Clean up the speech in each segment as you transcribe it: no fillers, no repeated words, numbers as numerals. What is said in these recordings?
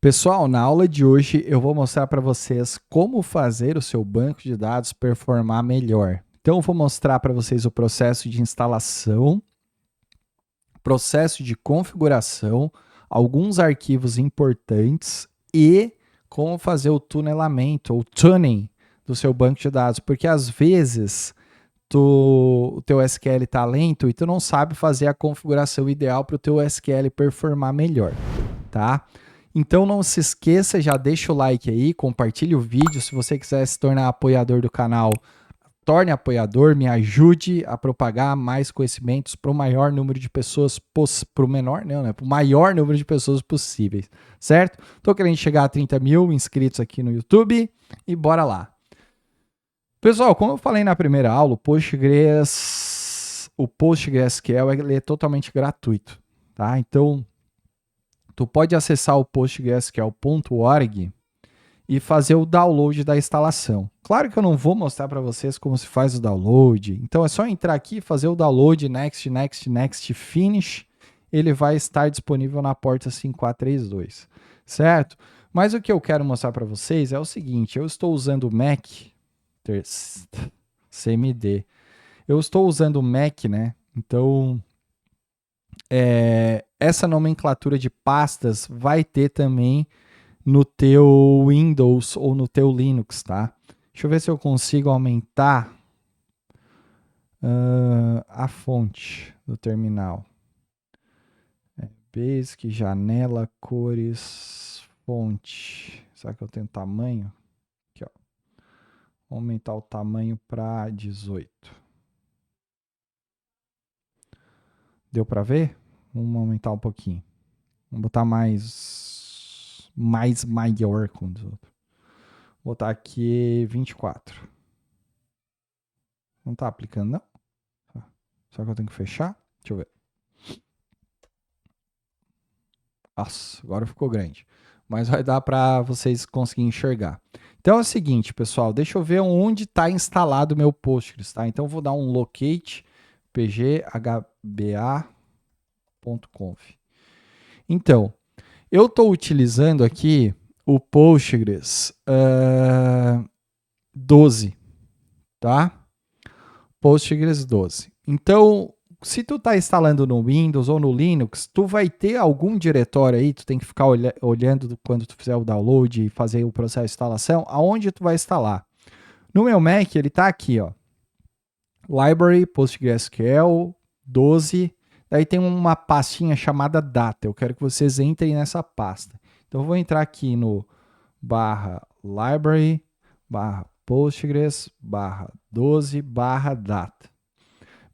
Pessoal, na aula de hoje eu vou mostrar para vocês como fazer o seu banco de dados performar melhor. Então eu vou mostrar para vocês o processo de instalação, processo de configuração, alguns arquivos importantes e como fazer o tunelamento ou tuning do seu banco de dados, porque às vezes o teu SQL está lento e tu não sabe fazer a configuração ideal para o teu SQL performar melhor, tá? Então não se esqueça, já deixa o like aí, compartilhe o vídeo. Se você quiser se tornar apoiador do canal, torne apoiador, me ajude a propagar mais conhecimentos para o maior número de pessoas, para o menor não, né? Para o maior número de pessoas possíveis, certo? Estou querendo chegar a 30 mil inscritos aqui no YouTube e bora lá. Pessoal, como eu falei na primeira aula, o PostgreSQL ele é totalmente gratuito, tá? Então tu pode acessar o postgresql.org e fazer o download da instalação. Claro que eu não vou mostrar para vocês como se faz o download, então é só entrar aqui, fazer o download, next, next, next, finish, ele vai estar disponível na porta 5432, certo? Mas o que eu quero mostrar para vocês é o seguinte, eu estou usando o Mac, CMD, eu estou usando o Mac, né? Então essa nomenclatura de pastas vai ter também no teu Windows ou no teu Linux, tá? Deixa eu ver se eu consigo aumentar a fonte do terminal. Basic, janela, cores, fonte. Será que eu tenho tamanho? Aqui, ó. Vou aumentar o tamanho para 18. Deu para ver? Vamos aumentar um pouquinho. Vamos botar mais maior com os outros. Vou botar aqui 24. Não tá aplicando, não? Só que eu tenho que fechar? Deixa eu ver. Nossa, agora ficou grande. Mas vai dar para vocês conseguirem enxergar. Então é o seguinte, pessoal. Deixa eu ver onde está instalado o meu Postgres, tá? Então eu vou dar um locate pghba.conf. Então, eu estou utilizando aqui o Postgres 12, tá? Postgres 12. Então, se tu está instalando no Windows ou no Linux, tu vai ter algum diretório aí, tu tem que ficar olhando quando tu fizer o download e fazer o processo de instalação, aonde tu vai instalar. No meu Mac, ele está aqui, ó. Library, PostgreSQL 12, daí tem uma pastinha chamada Data. Eu quero que vocês entrem nessa pasta. Então eu vou entrar aqui no /library, /postgres, /12, /data.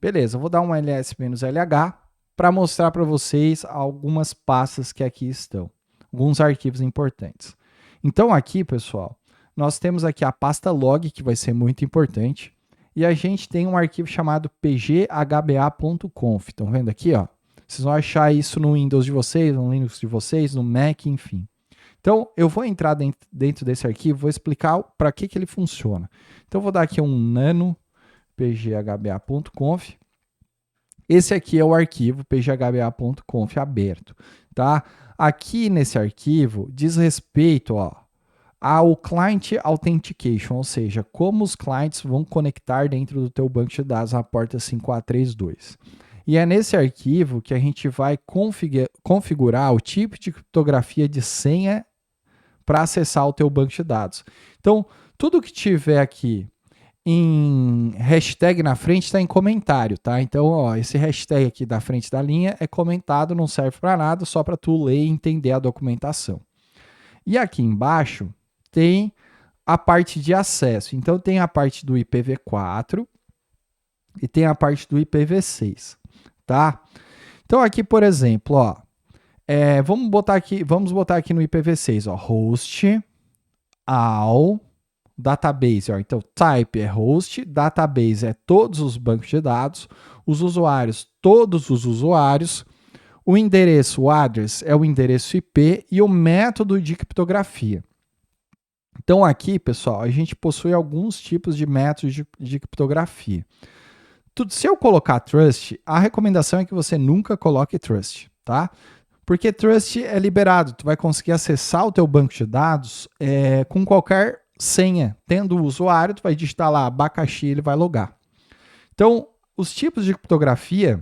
Beleza, eu vou dar um ls-lh para mostrar para vocês algumas pastas que aqui estão. Alguns arquivos importantes. Então aqui, pessoal, nós temos aqui a pasta log, que vai ser muito importante. E a gente tem um arquivo chamado pghba.conf. Estão vendo aqui, ó? Vocês vão achar isso no Windows de vocês, no Linux de vocês, no Mac, enfim. Então, eu vou entrar dentro desse arquivo, vou explicar para que ele funciona. Então, eu vou dar aqui um nano pghba.conf. Esse aqui é o arquivo pghba.conf aberto, tá? Aqui nesse arquivo diz respeito, ó, ao Client Authentication, ou seja, como os clientes vão conectar dentro do teu banco de dados na porta 5432. E é nesse arquivo que a gente vai configurar o tipo de criptografia de senha para acessar o teu banco de dados. Então, tudo que tiver aqui em hashtag na frente está em comentário, tá? Então, ó, esse hashtag aqui da frente da linha é comentado, não serve para nada, só para tu ler e entender a documentação. E aqui embaixo tem a parte de acesso. Então, tem a parte do IPv4 e tem a parte do IPv6, tá? Então, aqui, por exemplo, ó, vamos botar aqui no IPv6, ó, host ao database. Ó. Então, type é host, database é todos os bancos de dados, os usuários, todos os usuários, o endereço, o address, é o endereço IP e o método de criptografia. Então, aqui, pessoal, a gente possui alguns tipos de métodos de criptografia. Se eu colocar trust, a recomendação é que você nunca coloque trust, tá? Porque Trust é liberado, tu vai conseguir acessar o teu banco de dados com qualquer senha. Tendo o usuário, tu vai digitar lá abacaxi, ele vai logar. Então, os tipos de criptografia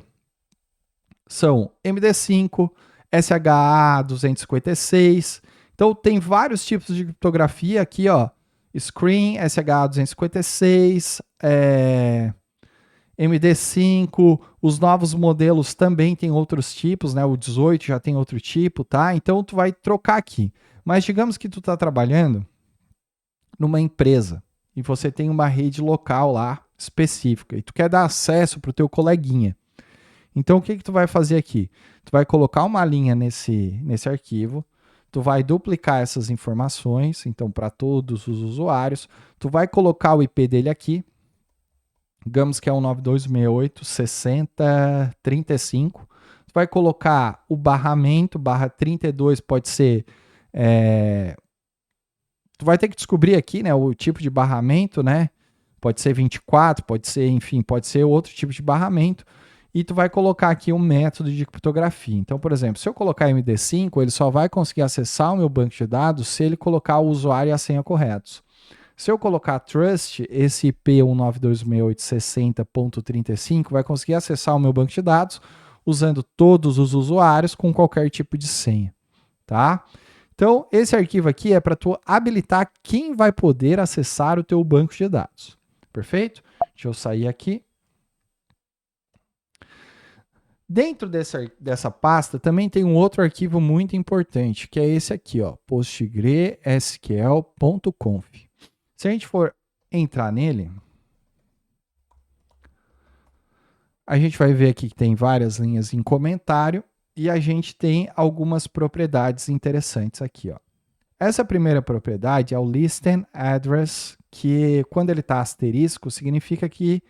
são MD5, SHA-256. Então, tem vários tipos de criptografia aqui, ó. Screen, SHA-256, MD5, os novos modelos também tem outros tipos, né? O 18 já tem outro tipo, tá? Então, tu vai trocar aqui. Mas digamos que tu está trabalhando numa empresa e você tem uma rede local lá específica e tu quer dar acesso para o teu coleguinha. Então, o que tu vai fazer aqui? Tu vai colocar uma linha nesse arquivo, tu vai duplicar essas informações, então, para todos os usuários, tu vai colocar o IP dele aqui, digamos que é um 9268.60.35, tu vai colocar o barramento, /32 pode ser... tu vai ter que descobrir aqui, né, o tipo de barramento, né? Pode ser 24, pode ser, enfim, pode ser outro tipo de barramento. E tu vai colocar aqui um método de criptografia. Então, por exemplo, se eu colocar MD5, ele só vai conseguir acessar o meu banco de dados se ele colocar o usuário e a senha corretos. Se eu colocar Trust, esse IP 192.6860.35 vai conseguir acessar o meu banco de dados usando todos os usuários com qualquer tipo de senha, tá? Então, esse arquivo aqui é para tu habilitar quem vai poder acessar o teu banco de dados. Perfeito? Deixa eu sair aqui. Dentro dessa pasta também tem um outro arquivo muito importante, que é esse aqui, ó, postgresql.conf. Se a gente for entrar nele, a gente vai ver aqui que tem várias linhas em comentário e a gente tem algumas propriedades interessantes aqui, ó. Essa primeira propriedade é o listen address, que quando ele está asterisco, significa que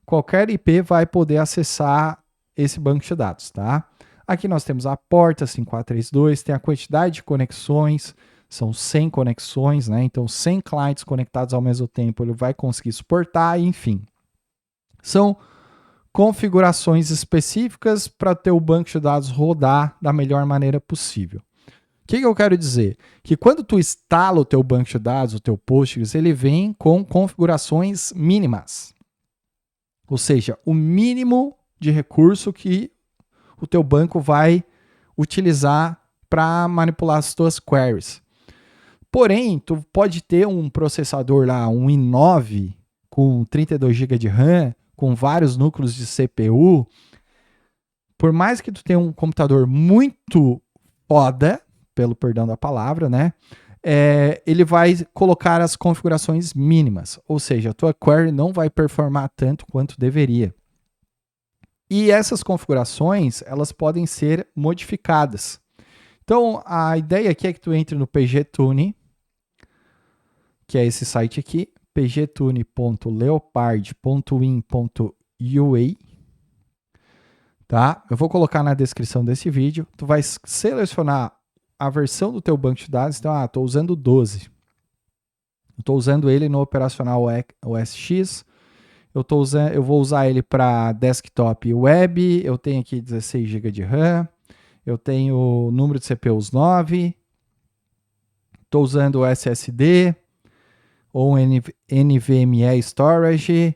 qualquer IP vai poder acessar esse banco de dados, tá? Aqui nós temos a porta 5432, tem a quantidade de conexões, são 100 conexões, né? Então 100 clientes conectados ao mesmo tempo ele vai conseguir suportar, enfim. São configurações específicas para ter o banco de dados rodar da melhor maneira possível. O que eu quero dizer? Que quando tu instala o teu banco de dados, o teu Postgres, ele vem com configurações mínimas. Ou seja, o mínimo de recurso que o teu banco vai utilizar para manipular as tuas queries. Porém, tu pode ter um processador lá, um i9 com 32 GB de RAM, com vários núcleos de CPU. Por mais que tu tenha um computador muito foda, pelo perdão da palavra, né? Ele vai colocar as configurações mínimas, ou seja, a tua query não vai performar tanto quanto deveria. E essas configurações, elas podem ser modificadas. Então, a ideia aqui é que tu entre no pgtune, que é esse site aqui, pgtune.leopard.win.ua, tá? Eu vou colocar na descrição desse vídeo. Tu vai selecionar a versão do teu banco de dados. Então, estou usando o 12. Estou usando ele no operacional OS X. Eu vou usar ele para desktop e web. Eu tenho aqui 16 GB de RAM. Eu tenho o número de CPUs 9. Estou usando o SSD ou NVMe Storage.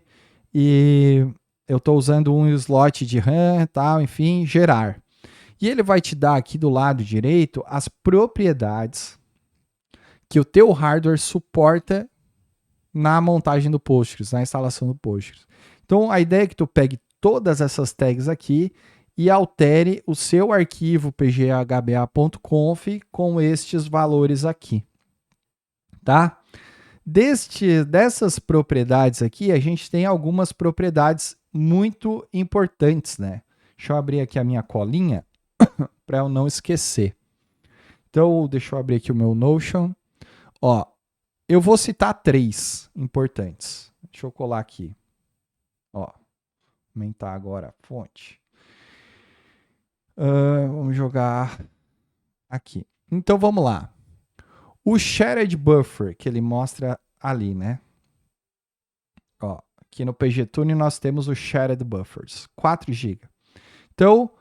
E eu estou usando um slot de RAM, tal, enfim, gerar. E ele vai te dar aqui do lado direito as propriedades que o teu hardware suporta na montagem do Postgres, na instalação do Postgres. Então, a ideia é que tu pegue todas essas tags aqui e altere o seu arquivo pghba.conf com estes valores aqui, tá? Dessas propriedades aqui, a gente tem algumas propriedades muito importantes, né? Deixa eu abrir aqui a minha colinha para eu não esquecer. Então, deixa eu abrir aqui o meu Notion. Ó, eu vou citar 3 importantes. Deixa eu colar aqui. Ó, aumentar agora a fonte. Vamos jogar aqui. Então, vamos lá. O shared buffer, que ele mostra ali, né? Ó, aqui no PGTune nós temos o shared buffers, 4 GB. Então,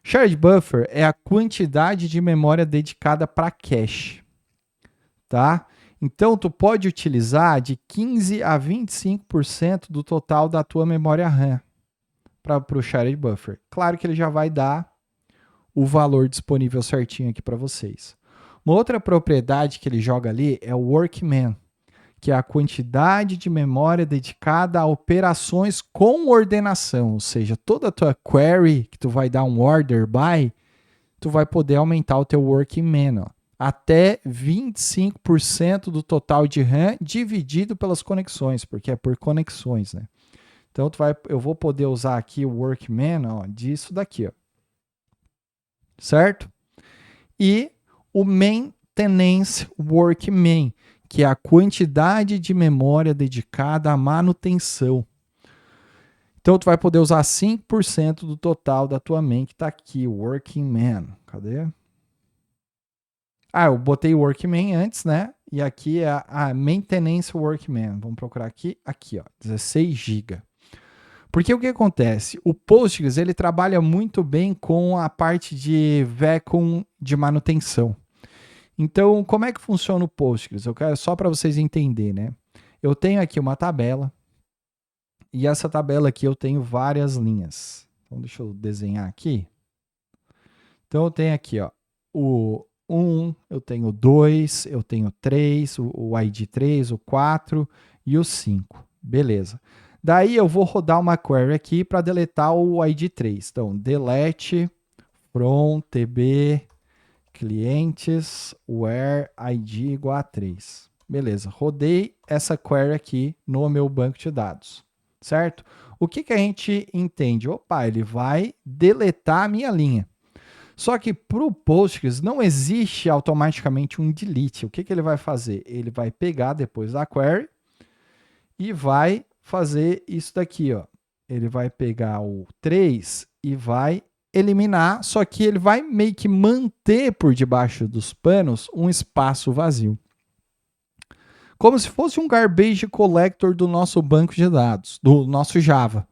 Shared buffer é a quantidade de memória dedicada para cache, tá? Então, tu pode utilizar de 15 a 25% do total da tua memória RAM para o shared buffer. Claro que ele já vai dar o valor disponível certinho aqui para vocês. Uma outra propriedade que ele joga ali é o workman, que é a quantidade de memória dedicada a operações com ordenação, ou seja, toda a tua query que tu vai dar um order by, tu vai poder aumentar o teu workman, ó, até 25% do total de RAM dividido pelas conexões, porque é por conexões, né? Então eu vou poder usar aqui o workman, ó, disso daqui, ó. Certo? E o maintenance workman, que é a quantidade de memória dedicada à manutenção. Então, tu vai poder usar 5% do total da tua main, que está aqui, workman. Cadê? Eu botei workman antes, né? E aqui é a maintenance workman. Vamos procurar aqui. Aqui, ó, 16 GB. Porque o que acontece? O Postgres, ele trabalha muito bem com a parte de vacuum de manutenção. Então, como é que funciona o Postgres? Eu quero só para vocês entenderem, né? Eu tenho aqui uma tabela, e essa tabela aqui eu tenho várias linhas. Então, deixa eu desenhar aqui. Então, eu tenho aqui, ó, o 1, eu tenho o 2, eu tenho o 3, o ID 3, o 4 e o 5. Beleza. Daí, eu vou rodar uma query aqui para deletar o ID 3. Então, delete from tb clientes where ID igual a 3. Beleza, rodei essa query aqui no meu banco de dados, certo? O que a gente entende? Opa, ele vai deletar a minha linha. Só que para o Postgres não existe automaticamente um delete. O que ele vai fazer? Ele vai pegar depois da query e vai fazer isso daqui, ó. Ele vai pegar o 3 e vai eliminar, só que ele vai meio que manter por debaixo dos panos um espaço vazio. Como se fosse um garbage collector do nosso banco de dados, do nosso Java.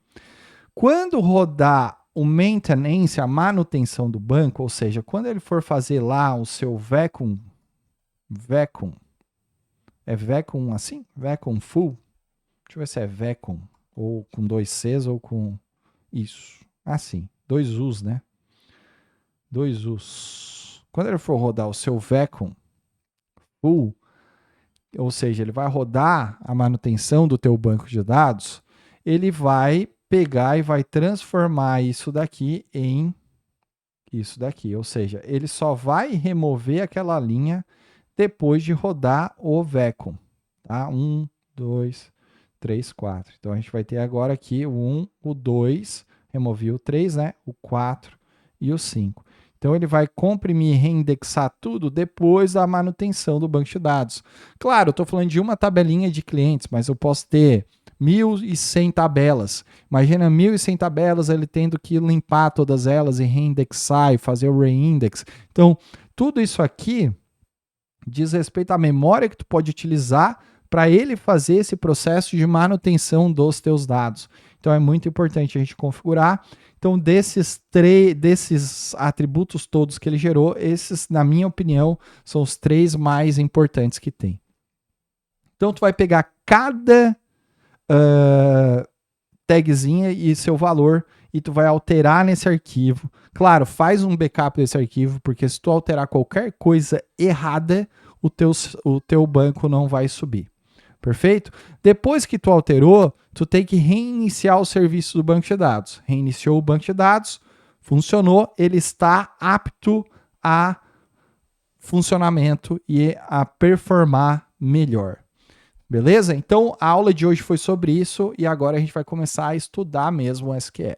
Quando rodar o maintenance, a manutenção do banco, ou seja, quando ele for fazer lá o seu vacuum, é vacuum assim? Vacuum full? Deixa eu ver se é vacuum, ou com 2 Cs ou com isso. Assim, 2 U's, né? 2 U's. Quando ele for rodar o seu vacuum full, ou seja, ele vai rodar a manutenção do teu banco de dados, ele vai pegar e vai transformar isso daqui em isso daqui. Ou seja, ele só vai remover aquela linha depois de rodar o vacuum. Tá? 1, 2, 3, 4. Então, a gente vai ter agora aqui o 1, o 2, removi o 3, né? O 4 e o 5. Então, ele vai comprimir e reindexar tudo depois da manutenção do banco de dados. Claro, eu estou falando de uma tabelinha de clientes, mas eu posso ter 1.100 tabelas. Imagina 1.100 tabelas, ele tendo que limpar todas elas e reindexar e fazer o reindex. Então, tudo isso aqui diz respeito à memória que tu pode utilizar para ele fazer esse processo de manutenção dos teus dados. Então, é muito importante a gente configurar. Então, desses atributos todos que ele gerou, esses, na minha opinião, são os 3 mais importantes que tem. Então, tu vai pegar cada tagzinha e seu valor e tu vai alterar nesse arquivo. Claro, faz um backup desse arquivo, porque se tu alterar qualquer coisa errada, o teu banco não vai subir. Perfeito? Depois que tu alterou, tu tem que reiniciar o serviço do banco de dados. Reiniciou o banco de dados, funcionou, ele está apto a funcionamento e a performar melhor. Beleza? Então, a aula de hoje foi sobre isso e agora a gente vai começar a estudar mesmo o SQL.